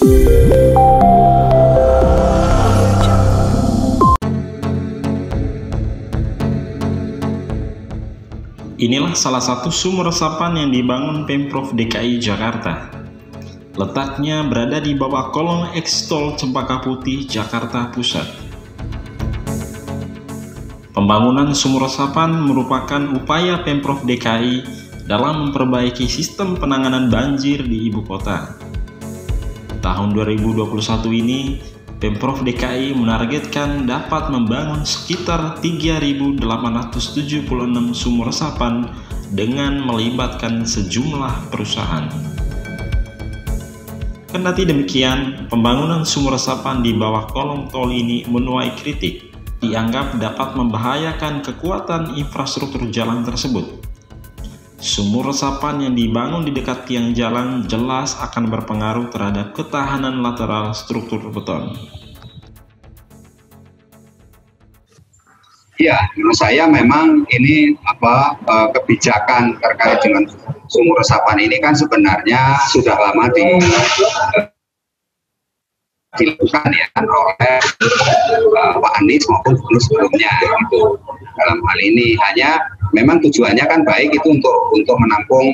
Inilah salah satu sumur resapan yang dibangun Pemprov DKI Jakarta. Letaknya berada di bawah kolong Eks-Tol Cempaka Putih, Jakarta Pusat. Pembangunan sumur resapan merupakan upaya Pemprov DKI dalam memperbaiki sistem penanganan banjir di ibu kota. Tahun 2021 ini, Pemprov DKI menargetkan dapat membangun sekitar 3.876 sumur resapan dengan melibatkan sejumlah perusahaan. Kendati demikian, pembangunan sumur resapan di bawah kolong tol ini menuai kritik, dianggap dapat membahayakan kekuatan infrastruktur jalan tersebut. Sumur resapan yang dibangun di dekat tiang jalan jelas akan berpengaruh terhadap ketahanan lateral struktur beton. Ya, menurut saya memang ini kebijakan terkait dengan sumur resapan ini kan sebenarnya sudah lama dilakukan ya oleh Pak Anies maupun gubernur sebelumnya gitu. Dalam hal ini hanya memang tujuannya kan baik itu untuk menampung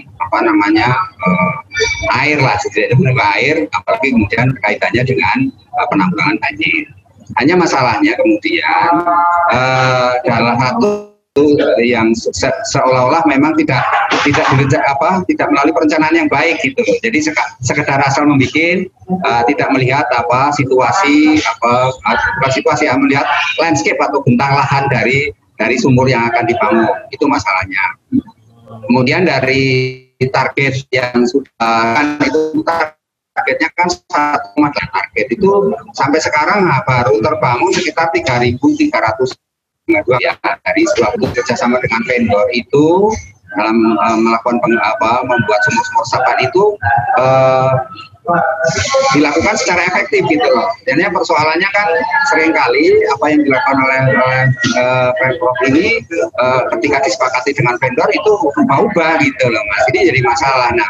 air lah, setidaknya air, apalagi kemudian kaitannya dengan penanggulangan banjir. Hanya masalahnya kemudian dalam satu yang seolah-olah memang tidak melalui perencanaan yang baik gitu. Jadi sekedar asal membuat, tidak melihat melihat landscape atau bentang lahan dari sumur yang akan dibangun. Itu masalahnya. Kemudian dari target yang sudah kan itu targetnya kan 1,8 target itu sampai sekarang baru terbangun sekitar 3.300 ya, dari sebuah kerjasama dengan vendor itu dalam melakukan membuat sumur-sumur resapan itu dilakukan secara efektif gitu loh. Jadi persoalannya kan seringkali apa yang dilakukan oleh Pemprov ini ketika disepakati dengan vendor itu berubah-ubah gitu loh Mas. Ini jadi masalah. Nah,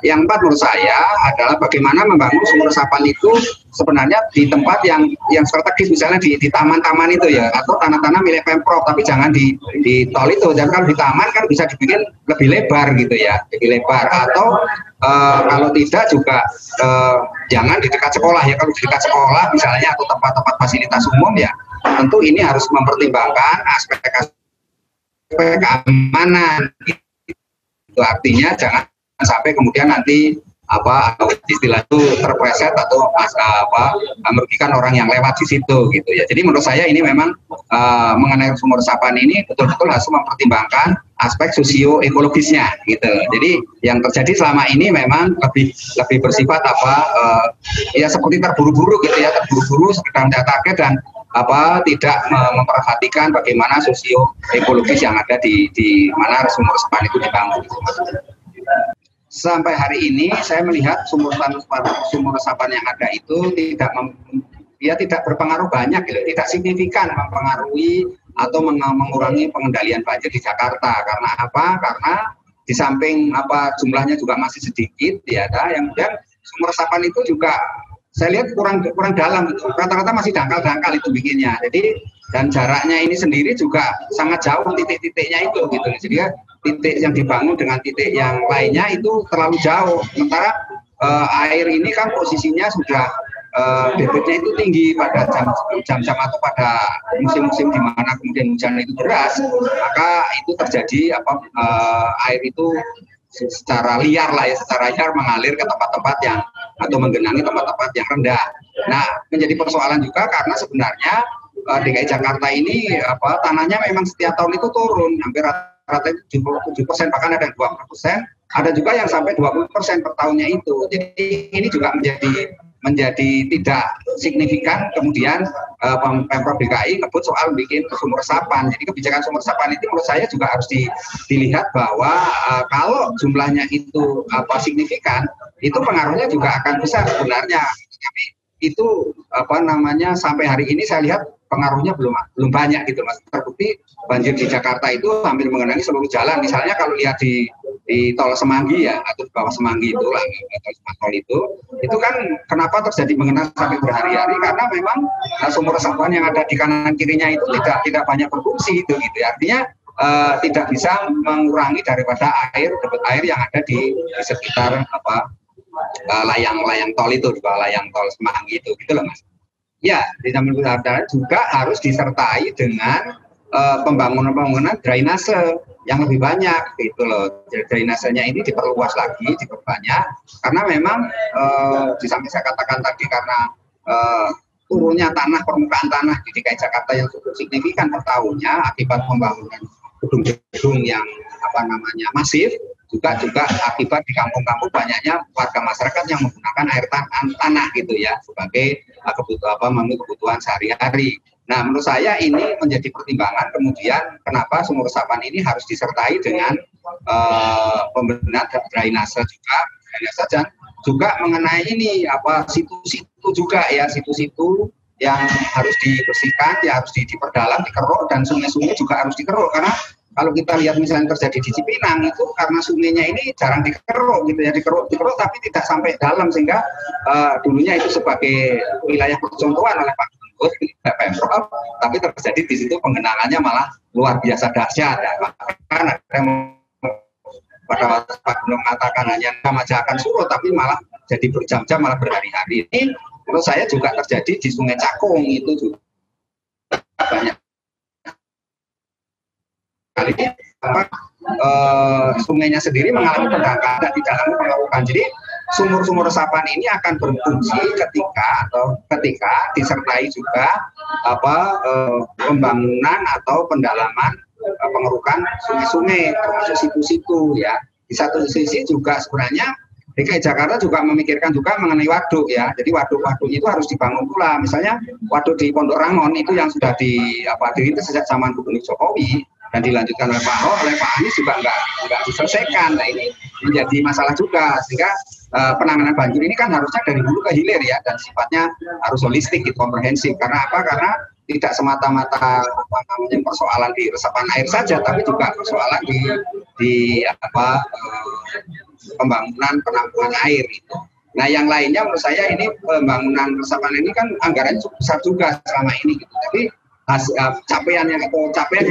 yang empat menurut saya adalah bagaimana membangun sumur resapan itu sebenarnya di tempat yang strategis, misalnya di taman-taman itu ya, atau tanah-tanah milik Pemprov, tapi jangan di tol itu. Dan kalau di taman kan bisa dibikin lebih lebar gitu ya, lebih lebar, atau kalau tidak juga jangan di dekat sekolah ya. Kalau di dekat sekolah misalnya atau tempat-tempat fasilitas umum ya, tentu ini harus mempertimbangkan aspek keamanan. Itu artinya jangan sampai kemudian nanti istilah itu terpleset atau merugikan orang yang lewat di situ gitu ya. Jadi menurut saya ini memang mengenai sumur resapan ini betul-betul harus mempertimbangkan aspek sosio-ekologisnya gitu. Jadi yang terjadi selama ini memang lebih bersifat ya seperti terburu-buru gitu ya, terburu-buru sekedar target dan tidak memperhatikan bagaimana sosio-ekologis yang ada di mana sumur resapan itu dibangun. Sampai hari ini saya melihat sumur resapan yang ada itu tidak berpengaruh banyak, gitu. Tidak signifikan mempengaruhi atau mengurangi pengendalian banjir di Jakarta. Karena apa? Karena di samping jumlahnya juga masih sedikit, ya, yang kemudian sumur resapan itu juga saya lihat kurang dalam, itu rata-rata masih dangkal-dangkal itu bikinnya. Jadi dan jaraknya ini sendiri juga sangat jauh titik-titiknya itu gitu. Jadi ya, titik yang dibangun dengan titik yang lainnya itu terlalu jauh. Sementara air ini kan posisinya sudah debitnya itu tinggi pada jam-jam atau pada musim-musim di mana kemudian hujan itu deras, maka itu terjadi air itu secara liar mengalir ke tempat-tempat yang atau menggenangi tempat-tempat yang rendah. Nah, menjadi persoalan juga karena sebenarnya DKI Jakarta ini tanahnya memang setiap tahun itu turun, hampir rata 77%, bahkan ada yang 20%, ada juga yang sampai 20% per tahunnya itu. Jadi ini juga menjadi tidak signifikan. Kemudian Pemprov DKI ngebut soal bikin sumur resapan. Jadi kebijakan sumur resapan itu menurut saya juga harus dilihat bahwa kalau jumlahnya itu signifikan, itu pengaruhnya juga akan besar sebenarnya. Tapi itu sampai hari ini saya lihat pengaruhnya belum banyak gitu Mas. Terbukti banjir di Jakarta itu hampir mengenangi seluruh jalan. Misalnya kalau lihat di Tol Semanggi ya, atau di bawah Semanggi itu lah, tol itu kan kenapa terjadi mengenang sampai berhari-hari, karena memang sumur resapan yang ada di kanan kirinya itu tidak banyak berfungsi itu gitu ya. Artinya tidak bisa mengurangi daripada debit air yang ada di sekitar layang tol itu, di bawah layang tol Semanggi itu gitu loh Mas. Ya, di samping juga harus disertai dengan pembangunan drainase yang lebih banyak gitu loh. Drainasenya ini diperluas lagi, diperbanyak, karena memang di samping saya katakan tadi karena turunnya permukaan tanah di DKI Jakarta yang cukup signifikan per tahunnya akibat pembangunan gedung-gedung yang masif, juga akibat di kampung-kampung banyaknya warga masyarakat yang menggunakan air tanah gitu ya sebagai kebutuhan sehari-hari. Nah, menurut saya ini menjadi pertimbangan kemudian kenapa sumur resapan ini harus disertai dengan pembenahan drainase dan juga mengenai ini situ-situ juga ya, situ-situ yang harus dibersihkan, ya harus diperdalam, dikeruk, dan sungai-sungai juga harus dikeruk, karena kalau kita lihat misalnya terjadi di Cipinang itu karena sungainya ini jarang dikeruk gitu ya, dikeruk tapi tidak sampai dalam, sehingga dulunya itu sebagai wilayah percontohan oleh Pak Gubernur, Pemprov, tapi terjadi di situ pengenangannya malah luar biasa dahsyat ya. Bahkan ada yang pada waktu Pak Gubernur mengatakan hanya saja akan surut, tapi malah jadi berjam-jam, malah berhari-hari. Ini menurut saya juga terjadi di Sungai Cakung, itu juga banyak kali sungainya sendiri mengalami pendangkalan dan tidak lama pengerukan. Jadi sumur-sumur resapan ini akan berfungsi ketika disertai juga pembangunan atau pendalaman pengerukan sungai-sungai termasuk situ-situ ya. Di satu sisi juga sebenarnya DKI Jakarta juga memikirkan juga mengenai waduk ya. Jadi waduk-waduk itu harus dibangun pula. Misalnya waduk di Pondok Rangon itu yang sudah dirintis sejak zaman Gubernur Jokowi dan dilanjutkan oleh Pak Ahok, oleh Pak Anies juga nggak diselesaikan. Nah, ini menjadi masalah juga, sehingga penanganan banjir ini kan harusnya dari hulu ke hilir ya, dan sifatnya harus holistik, komprehensif. Karena apa? Karena tidak semata-mata persoalan di resapan air saja, tapi juga persoalan di pembangunan penampungan air itu. Nah, yang lainnya menurut saya ini pembangunan resapan ini kan anggarannya cukup besar juga selama ini gitu. Tapi capaian yang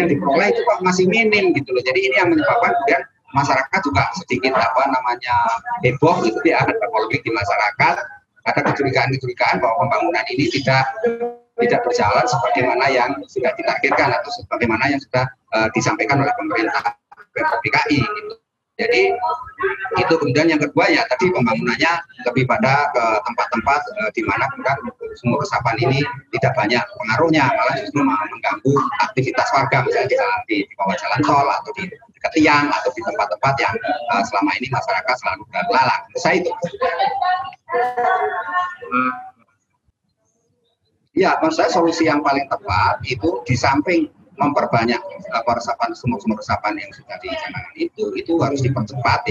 diperoleh itu kok masih minim gitu loh. Jadi ini yang menyebabkan kemudian masyarakat juga sedikit heboh gitu ya, ada polemik di masyarakat, ada kecurigaan bahwa pembangunan ini tidak berjalan sebagaimana yang sudah ditargetkan atau sebagaimana yang sudah disampaikan oleh pemerintah DKI gitu. Jadi itu. Kemudian yang kedua ya tadi pembangunannya lebih pada ke tempat-tempat di mana sumur resapan ini tidak banyak pengaruhnya, malah justru mengganggu aktivitas warga, misalnya di bawah jalan tol atau di dekat tiang atau di tempat-tempat yang selama ini masyarakat selalu berlalang. Saya itu. Ya, menurut saya solusi yang paling tepat itu di samping memperbanyak resapan, sumur-sumur resapan yang sudah dicanangkan itu harus dipercepat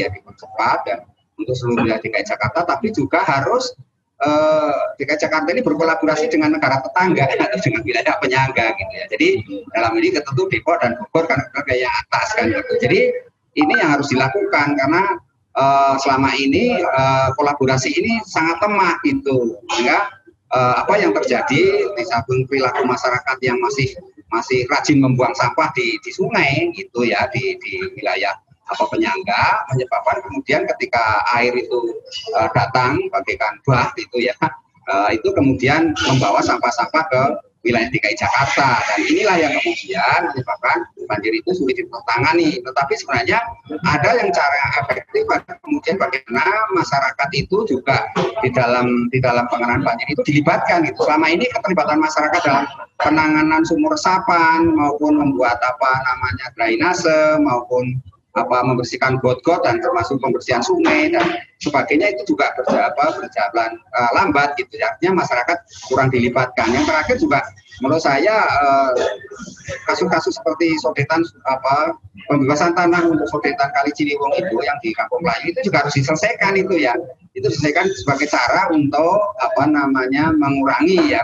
dan untuk seluruh wilayah DKI Jakarta, tapi juga harus DKI Jakarta ini berkolaborasi dengan negara tetangga atau dengan wilayah penyangga gitu ya. Jadi dalam ini tentu Depok dan Bogor karena yang atas kan gitu. Jadi ini yang harus dilakukan karena selama ini kolaborasi ini sangat lemah gitu, sehingga apa yang terjadi di samping perilaku masyarakat yang masih rajin membuang sampah di sungai gitu ya, di wilayah penyangga, menyebabkan kemudian ketika air itu datang bagaikan bah gitu ya, itu kemudian membawa sampah-sampah ke wilayah DKI Jakarta, dan inilah yang kemudian menyebabkan banjir itu sulit ditangani. Tetapi sebenarnya ada yang cara efektif, kemudian bagaimana masyarakat itu juga di dalam penanganan banjir itu dilibatkan gitu. Selama ini keterlibatan masyarakat dalam penanganan sumur resapan maupun membuat drainase maupun membersihkan got-got dan termasuk pembersihan sungai dan sebagainya itu juga berjalan lambat gitu ya. Artinya masyarakat kurang dilibatkan. Yang terakhir juga menurut saya kasus-kasus seperti sodetan pembebasan tanah untuk sodetan Kali Ciliwung itu yang di Kampung Melayu itu juga harus diselesaikan itu ya. Itu diselesaikan sebagai cara untuk mengurangi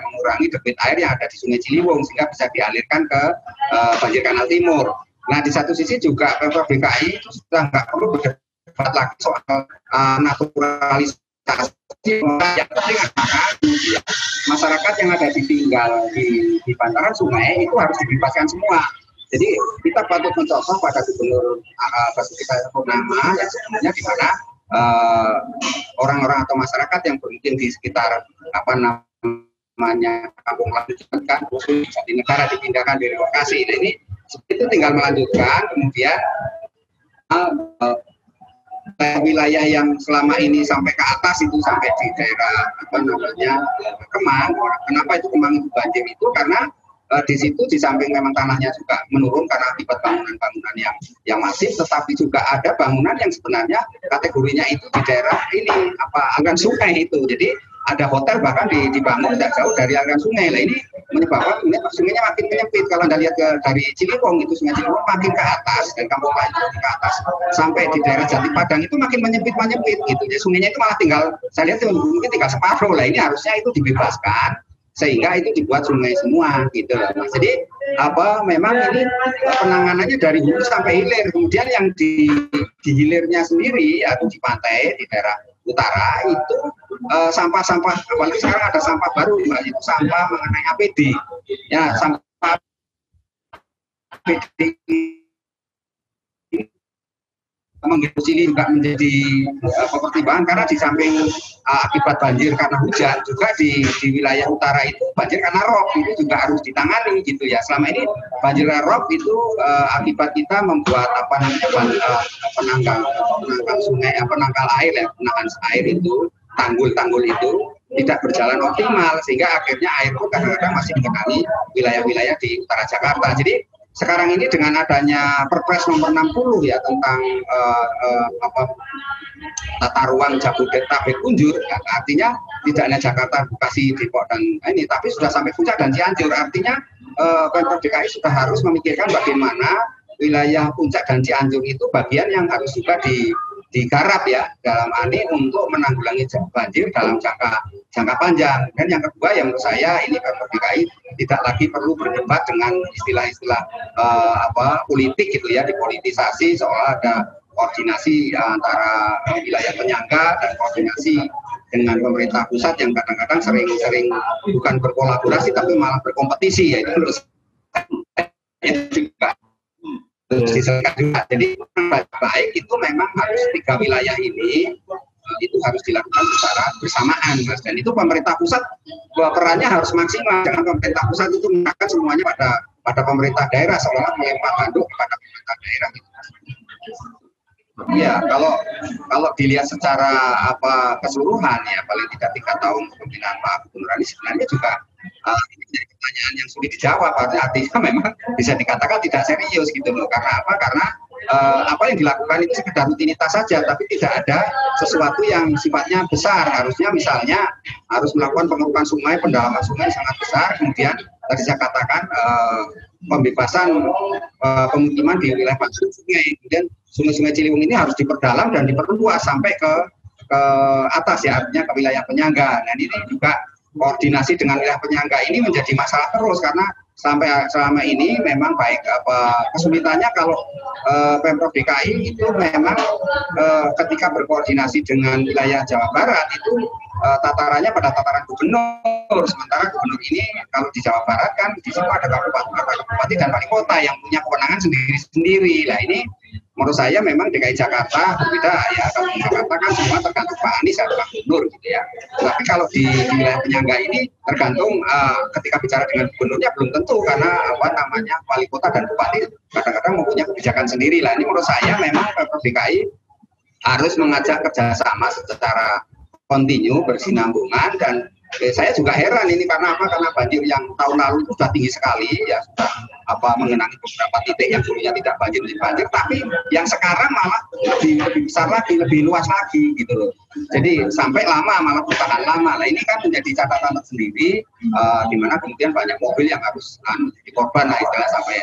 debit air yang ada di Sungai Ciliwung sehingga bisa dialirkan ke banjir Kanal Timur. Nah, di satu sisi juga Pemprov DKI itu sudah nggak perlu berdebat lagi soal naturalisasi. Yang penting adalah masyarakat yang ada tinggal di bantaran sungai itu harus dibebaskan semua. Jadi kita patut mencontoh pada Gubernur Basuki Cahayapurnama yang sebenarnya di mana orang-orang atau masyarakat yang bermukim di sekitar namanya kampung lanjutan di negara dipindahkan dari lokasi. Nah, ini itu tinggal melanjutkan, kemudian wilayah yang selama ini sampai ke atas itu sampai di daerah Kemang. Kenapa itu Kemang itu banjir itu karena di situ di samping memang tanahnya juga menurun karena akibat bangunan-bangunan yang masif, tetapi juga ada bangunan yang sebenarnya kategorinya itu di daerah ini aliran sungai itu. Jadi ada hotel bahkan dibangun tidak jauh dari aliran sungai. Nah, ini menyebabkan sungainya makin menyempit. Kalau Anda lihat dari Ciliwung itu sungai Ciliwung makin ke atas dan kampung lain ke atas sampai di daerah Jati Padang itu makin menyempit gitu. Jadi sungainya itu malah tinggal, saya lihat mungkin tinggal separuh. Lah ini harusnya itu dibebaskan sehingga itu dibuat sungai semua gitu loh. Nah, jadi memang ini penanganannya dari hulu sampai hilir. Kemudian yang di hilirnya sendiri atau di pantai di daerah utara itu sampah-sampah, apalagi sekarang ada sampah baru, itu sampah mengenai APD. Ya, sampah APD Cili juga menjadi pertimbangan karena di samping akibat banjir karena hujan juga di wilayah utara itu banjir karena rob itu juga harus ditangani gitu ya. Selama ini banjir rob itu akibat kita membuat penangkal sungai, penangkal air ya, penahan air itu tanggul itu tidak berjalan optimal sehingga akhirnya air itu kadang-kadang masih mengenangi wilayah-wilayah di utara Jakarta. Jadi sekarang ini dengan adanya Perpres nomor 60 ya tentang tata ruang Jabodetabek Unjur, ya, artinya tidak hanya Jakarta, Bekasi, Depok dan ini, tapi sudah sampai Puncak dan Cianjur. Artinya Pemprov DKI sudah harus memikirkan bagaimana wilayah Puncak dan Cianjur itu bagian yang harus juga digarap ya dalam ini untuk menanggulangi banjir dalam jangka panjang. Dan yang kedua yang menurut saya ini Pemprov DKI tidak lagi perlu berdebat dengan istilah-istilah politik gitu ya, dipolitisasi soal ada koordinasi antara wilayah penyangga dan koordinasi dengan pemerintah pusat yang kadang-kadang sering bukan berkolaborasi tapi malah berkompetisi ya, itu menurut saya juga diselesaikan juga. Jadi baik itu memang harus 3 wilayah ini itu harus dilakukan secara bersamaan, Mas. Dan itu pemerintah pusat perannya harus maksimal. Jangan pemerintah pusat itu menekan semuanya pada pemerintah daerah seolah melempar handuk kepada pemerintah daerah. Iya, kalau dilihat secara keseluruhan ya paling tidak 3 tahun kepemimpinan Pak Gubernur ini sebenarnya juga ini menjadi pertanyaan yang sulit dijawab. Artinya memang bisa dikatakan tidak serius gitu loh. Karena apa? Karena apa yang dilakukan itu sekedar rutinitas saja, tapi tidak ada sesuatu yang sifatnya besar. Harusnya misalnya harus melakukan pengerukan sungai, pendalaman sungai sangat besar. Kemudian tadi saya katakan pembebasan pemukiman di wilayah pasir sungai. Kemudian sungai-sungai Ciliwung ini harus diperdalam dan diperluas sampai ke atas ya, artinya ke wilayah penyangga. Dan ini juga koordinasi dengan wilayah penyangga ini menjadi masalah terus karena sampai selama ini memang baik kesulitannya kalau Pemprov DKI itu memang ketika berkoordinasi dengan wilayah Jawa Barat itu tatarannya pada tataran gubernur, sementara gubernur ini kalau di Jawa Barat kan di situ ada kabupaten dan wali kota yang punya kewenangan sendiri-sendiri. Nah ini menurut saya memang DKI Jakarta berbeda ya. Kalau di Jakarta kan semua tergantung Pak Anies atau Pak Gubernur gitu ya. Tapi kalau di wilayah penyangga ini tergantung ketika bicara dengan gubernurnya belum tentu karena wali kota dan bupati kadang-kadang mempunyai kebijakan sendiri lah. Ini menurut saya memang Pemprov DKI harus mengajak kerjasama secara kontinu bersinambungan dan saya juga heran ini karena apa? Karena banjir yang tahun lalu itu sudah tinggi sekali ya, sudah mengenangi beberapa titik yang dulunya tidak banjir, tapi yang sekarang malah lebih besar lagi, lebih luas lagi gitu loh. Jadi sampai lama malah bertahan lama. Nah ini kan menjadi catatan tersendiri di mana kemudian banyak mobil yang harus menjadi korban lah istilahnya sampai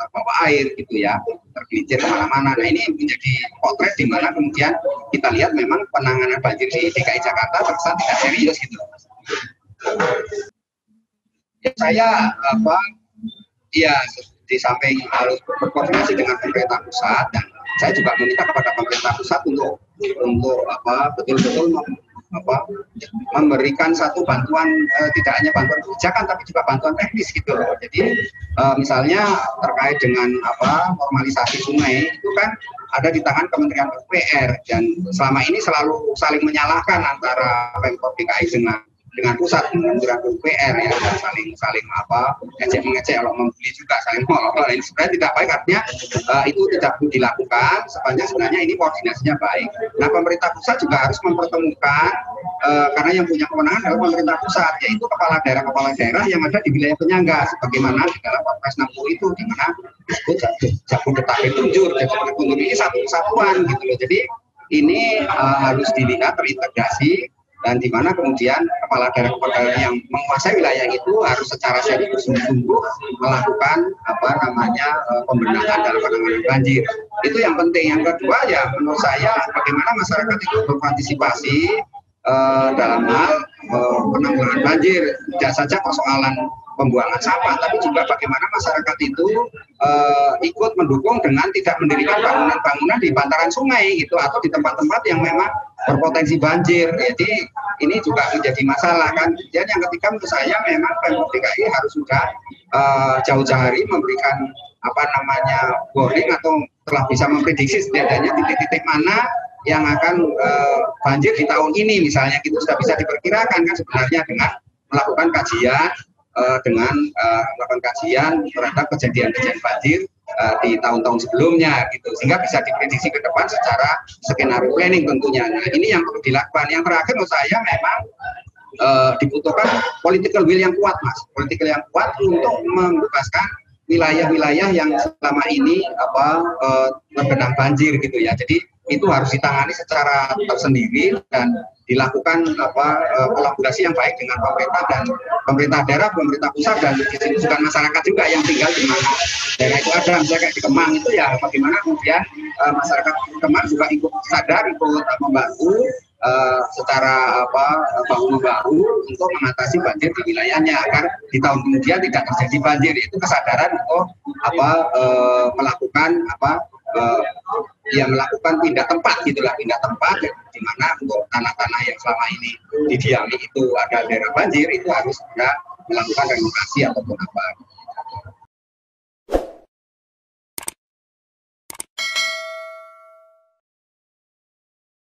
terbawa air gitu ya, tergelincir kemana-mana. Nah ini menjadi potret di mana kemudian kita lihat memang penanganan banjir di DKI Jakarta terkesan tidak serius gitu. Ya, saya ya di samping harus berkoordinasi dengan pemerintah pusat dan saya juga meminta kepada pemerintah pusat untuk betul-betul memberikan satu bantuan, tidak hanya bantuan kebijakan tapi juga bantuan teknis gitu loh. Jadi misalnya terkait dengan normalisasi sungai itu kan ada di tangan Kementerian PUPR, dan selama ini selalu saling menyalahkan antara Pemprov DKI dengan pusat, Kementerian PUPR ya, dan saling ejek-mengejek, kalau membuli juga saling ngolok. Ini sebenarnya tidak baik, artinya itu tidak perlu dilakukan sepanjang sebenarnya ini koordinasinya baik. Nah, pemerintah pusat juga harus mempertemukan, karena yang punya kewenangan adalah pemerintah pusat, yaitu kepala daerah yang ada di wilayah penyangga, sebagaimana di dalam Perpres 60 itu, di mana disebut Jabodetabek Tunjur. Jabodetabek Tunjur ini satu kesatuan gitu loh. Jadi ini harus dilihat terintegrasi, dan di mana kemudian kepala daerah yang menguasai wilayah itu harus secara serius bersungguh-sungguh melakukan pembenahan dalam penanganan banjir. Itu yang penting. Yang kedua ya menurut saya bagaimana masyarakat itu berpartisipasi dalam hal penanggulangan banjir. Tidak saja persoalan pembuangan sampah, tapi juga bagaimana masyarakat itu ikut mendukung dengan tidak mendirikan bangunan-bangunan di bantaran sungai gitu, atau di tempat-tempat yang memang berpotensi banjir. Jadi ini juga menjadi masalah kan. Dan yang ketiga menurut saya memang Pemprov DKI harus sudah jauh-jauh hari memberikan warning, atau telah bisa memprediksi setidaknya titik-titik mana yang akan banjir di tahun ini misalnya, gitu sudah bisa diperkirakan kan sebenarnya dengan melakukan kajian terhadap kejadian-kejadian banjir di tahun-tahun sebelumnya gitu, sehingga bisa diprediksi ke depan secara skenario planning tentunya. Nah, ini yang perlu dilakukan. Yang terakhir menurut saya memang dibutuhkan political will yang kuat, Mas. Political yang kuat untuk membebaskan wilayah-wilayah yang selama ini tergenang banjir gitu ya. Jadi itu harus ditangani secara tersendiri dan dilakukan kolaborasi yang baik dengan pemerintah dan pemerintah daerah, pemerintah pusat, dan di sini juga masyarakat juga yang tinggal di mana daerah itu ada. Misalnya kayak di Kemang itu ya, bagaimana kemudian masyarakat Kemang juga ikut sadar, ikut membantu secara bahu-membahu untuk mengatasi banjir di wilayahnya, agar di tahun kemudian tidak terjadi banjir. Itu kesadaran untuk melakukan pindah tempat gitulah, pindah tempat di mana untuk tanah-tanah yang selama ini didiami itu ada daerah banjir, itu harus juga melakukan renovasi ataupun apa.